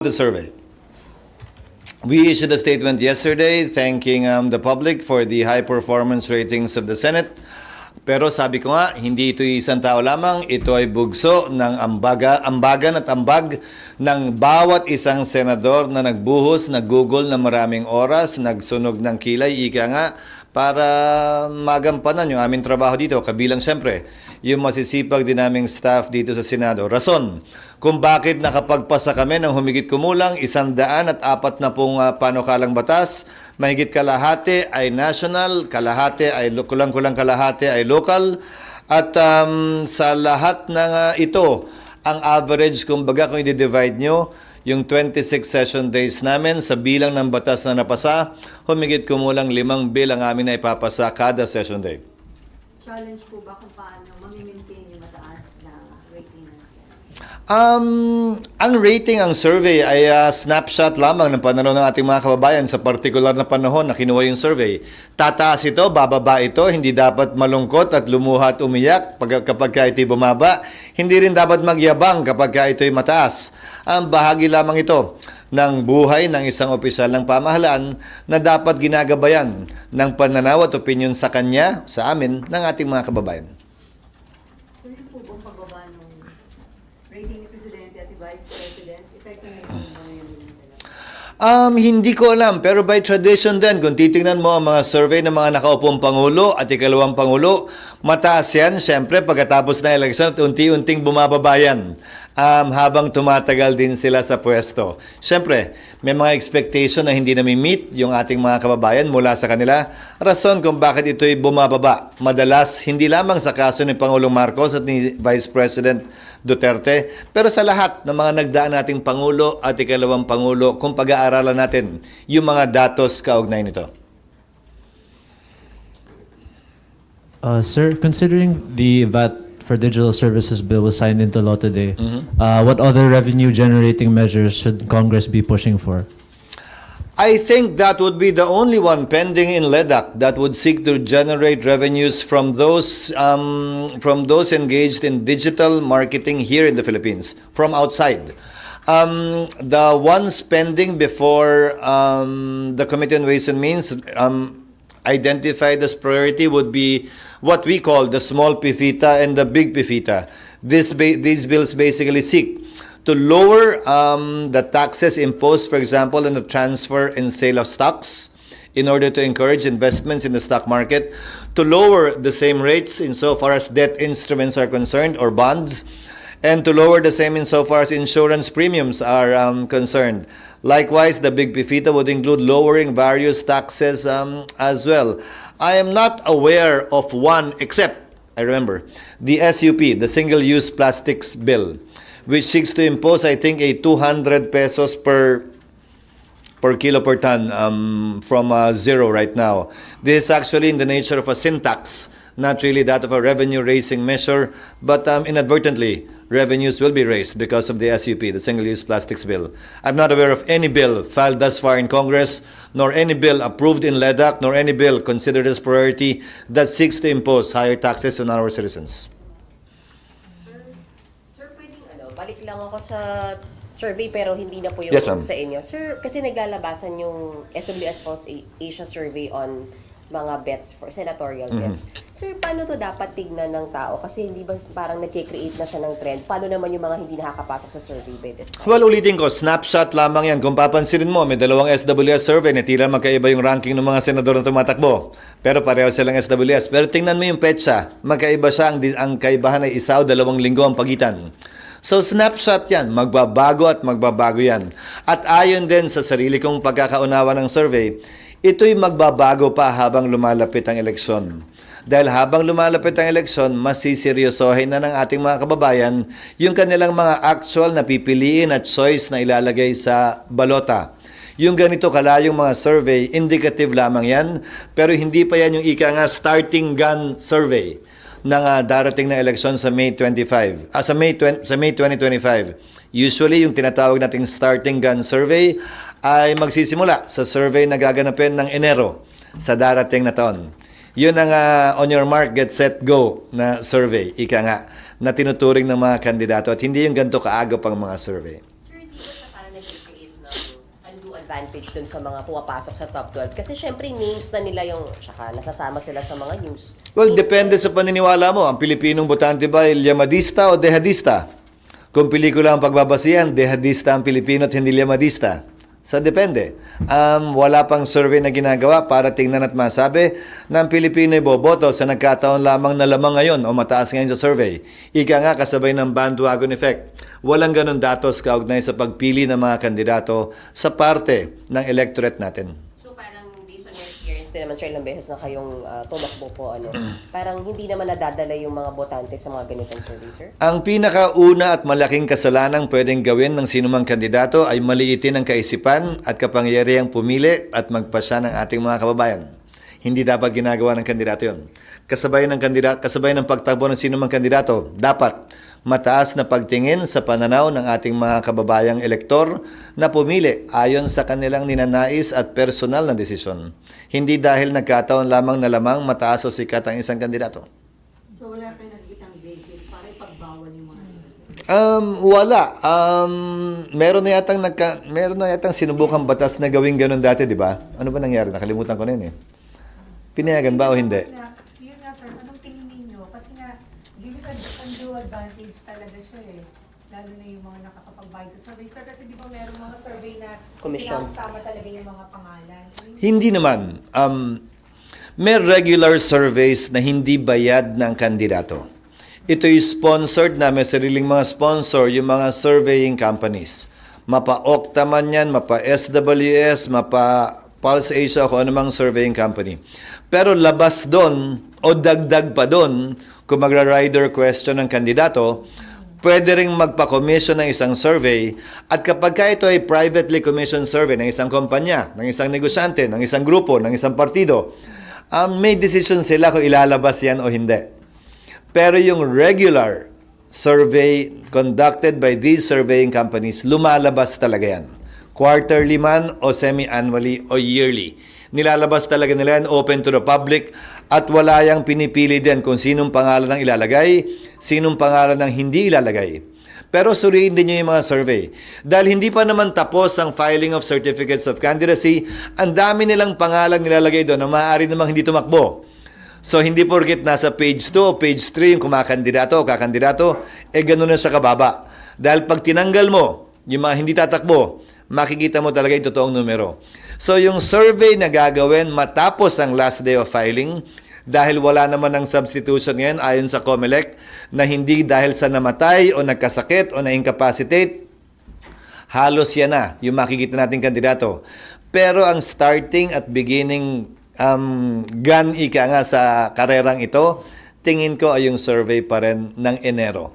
The survey. We issued a statement yesterday thanking the public for the high performance ratings of the Senate. Pero sabi ko nga, hindi ito isang tao lamang, ito ay bugso ng ambagan at ambag ng bawat isang senador na nagbuhos, naggugol na maraming oras, nagsunog ng kilay, ika nga, para magampanan yung aming trabaho dito. Kabilang siyempre, yung masisipag din naming staff dito sa Senado. Rason kung bakit nakapagpasa kami ng humigit kumulang 140 panukalang batas, mahigit kalahati ay national, kalahati ay kulang-kulang kalahati ay local, at sa lahat ng ito, ang average, kumbaga kung i-divide nyo, yung 26 session days namin sa bilang ng batas na napasa, humigit kumulang 5 bill ang amin na ipapasa kada session day. Challenge po ba kung paano mamimaintain yung mataas na rating ng Senate? Ang rating, ang survey ay snapshot lamang ng pananaw ng ating mga kababayan sa partikular na panahon na kinuha yung survey. Tataas ito, bababa ito, hindi dapat malungkot at lumuha at umiyak kapag ito'y bumaba. Hindi rin dapat magyabang kapag ito'y mataas. Ang bahagi lamang ito ng buhay ng isang opisyal ng pamahalaan na dapat ginagabayan ng pananaw at opinyon sa kanya, sa amin, ng ating mga kababayan. Sir, yung po bang pagbaba ng rating ni Presidente at ni Vice President, effective na yung mga yun nila? Hindi ko alam, pero by tradition din, kung titingnan mo ang mga survey ng mga nakaupong Pangulo at ikalawang Pangulo, mataas yan, siyempre, pagkatapos ng eleksyon at unti-unting bumababa yan. Habang tumatagal din sila sa pwesto. Siyempre, may mga expectation na hindi nami-meet yung ating mga kababayan mula sa kanila. Rason kung bakit ito'y bumababa. Madalas, hindi lamang sa kaso ni Pangulong Marcos at ni Vice President Duterte, pero sa lahat ng mga nagdaan nating Pangulo at ikalawang Pangulo kung pag-aaralan natin yung mga datos kaugnay nito. Sir, considering the VAT for digital services bill was signed into law today, what other revenue-generating measures should Congress be pushing for? I think that would be the only one pending in LEDAC that would seek to generate revenues from those engaged in digital marketing here in the Philippines, from outside. The ones pending before the Committee on Ways and Means identified as priority would be what we call the small PIFITA and the big PIFITA. These bills basically seek to lower the taxes imposed, for example, on the transfer and sale of stocks in order to encourage investments in the stock market, to lower the same rates insofar as debt instruments are concerned or bonds, and to lower the same insofar as insurance premiums are concerned. Likewise, the big PIFITA would include lowering various taxes as well. I am not aware of one except, I remember, the SUP, the Single-Use Plastics Bill, which seeks to impose, I think, a 200 pesos per kilo per ton from zero right now. This is actually in the nature of a sin tax, not really that of a revenue-raising measure, but inadvertently, revenues will be raised because of the SUP, the Single-Use Plastics Bill. I'm not aware of any bill filed thus far in Congress, nor any bill approved in LEDAC, nor any bill considered as priority that seeks to impose higher taxes on our citizens. Sir, pwedeng balik lang ako sa survey pero hindi na po yung Yes, ma'am. sa inyo. Sir, kasi naglalabasan yung SWS Pulse Asia survey on mga bets for senatorial bets. Sir, paano to dapat tignan ng tao? Kasi hindi ba parang nagkikreate na siya ng trend? Paano naman yung mga hindi nakakapasok sa survey by this time? Well, ulitin ko, snapshot lamang yan. Kung papansinin mo, may dalawang SWS survey na tila magkaiba yung ranking ng mga senador na tumatakbo. Pero pareho silang SWS. Pero tingnan mo yung petsa. Magkaiba siya. Ang kaibahan ay 1 o 2 linggo ang pagitan. So, snapshot yan. Magbabago at magbabago yan. At ayon din sa sarili kong pagkakaunawa ng survey, ito'y magbabago pa habang lumalapit ang eleksyon. Dahil habang lumalapit ang eleksyon, mas siseryosohin na ng ating mga kababayan yung kanilang mga actual na pipiliin at choice na ilalagay sa balota. Yung ganito kalayong mga survey, indicative lamang yan, pero hindi pa yan yung ika nga starting gun survey ng darating na eleksyon sa May 25, sa May 2025. Usually, yung tinatawag nating starting gun survey ay magsisimula sa survey na gaganapin ng Enero sa darating na taon. Yun ang on your mark, get set, go na survey, ika nga, na tinuturing ng mga kandidato at hindi yung ganito kaagap ang mga survey. Sir, hindi ba sa parang nag-create undue advantage dun sa mga pumapasok sa top 12? Kasi syempre names na nila yung, tsaka nasasama sila sa mga news. Well, Names depende sa paniniwala mo. Ang Pilipinong botante ba ay Lyamadista o Dehadista? Kung pelikula ang pagbabasihan, Dehadista ang Pilipino at hindi Lyamadista. So, depende. Wala pang survey na ginagawa para tingnan at masabi na ang Pilipino ay boboto sa nagkataon lamang na lamang ngayon o mataas ngayon sa survey. Ika nga kasabay ng bandwagon effect. Walang ganun datos kaugnay sa pagpili ng mga kandidato sa parte ng electorate natin. So parang based on your experience din naman, Sir, ilang beses na kayong tumakbo po, parang hindi naman nadadala yung mga botante sa mga ganitong survey, sir? Ang pinakauna at malaking kasalanang pwedeng gawin ng sinumang kandidato ay maliitin ang kaisipan at kapangyarihang pumili at magpasya ng ating mga kababayan. Hindi dapat ginagawa ng kandidato yun. Kasabay ng pagtakbo ng sinumang kandidato, dapat mataas na pagtingin sa pananaw ng ating mga kababayang elektor na pumili ayon sa kanilang ninanais at personal na desisyon. Hindi dahil nagkataon lamang na lamang mataas o sikat ang isang kandidato. So wala kayo nakikitang basis para ipagbawal yung mga survey? Wala. Meron na yatang sinubukang batas na gawing ganun dati, di ba? Ano ba nangyari? Nakalimutan ko na yun eh. Pinayagan ba o hindi? Yun nga sir, anong tingin ninyo? Kasi nga, give it undue advantage talaga siya eh. Lalo na yung mga nakakapag-bayad sa survey. Sir, kasi di ba meron mga survey na Commission. pinakasama talaga yung mga pangalan? Hindi naman. May regular surveys na hindi bayad ng kandidato. Ito ay sponsored na, may sariling mga sponsor, yung mga surveying companies. Mapa Okta man yan, mapa SWS, mapa Pulse Asia, o anumang surveying company. Pero labas doon, o dagdag pa doon, kung magra-rider question ng kandidato, pwede ring magpa-commission ng isang survey, at kapag ka ito ay privately commissioned survey ng isang kumpanya, ng isang negosyante, ng isang grupo, ng isang partido, may decision sila kung ilalabas yan o hindi. Pero yung regular survey conducted by these surveying companies, lumalabas talaga yan. Quarterly man o semi-annually o yearly. Nilalabas talaga nila yan, open to the public, at wala yang pinipili din kung sinong pangalan ang ilalagay, sinong pangalan ang hindi ilalagay. Pero suriin din nyo yung mga survey. Dahil hindi pa naman tapos ang filing of certificates of candidacy, ang dami nilang pangalan nilalagay doon na maaari namang hindi tumakbo. So, hindi porket nasa page 2 o page 3 yung kumakandidato o kakandidato, gano'n na sa kababa. Dahil pag tinanggal mo yung mga hindi tatakbo, makikita mo talaga yung totoong numero. So, yung survey na gagawin matapos ang last day of filing, dahil wala naman ng substitution ngayon ayon sa COMELEC, na hindi dahil sa namatay o nagkasakit o na-incapacitate, halos yan na yung makikita nating kandidato. Pero ang starting at beginning gun ika nga sa karerang ito, tingin ko ay yung survey pa rin ng Enero.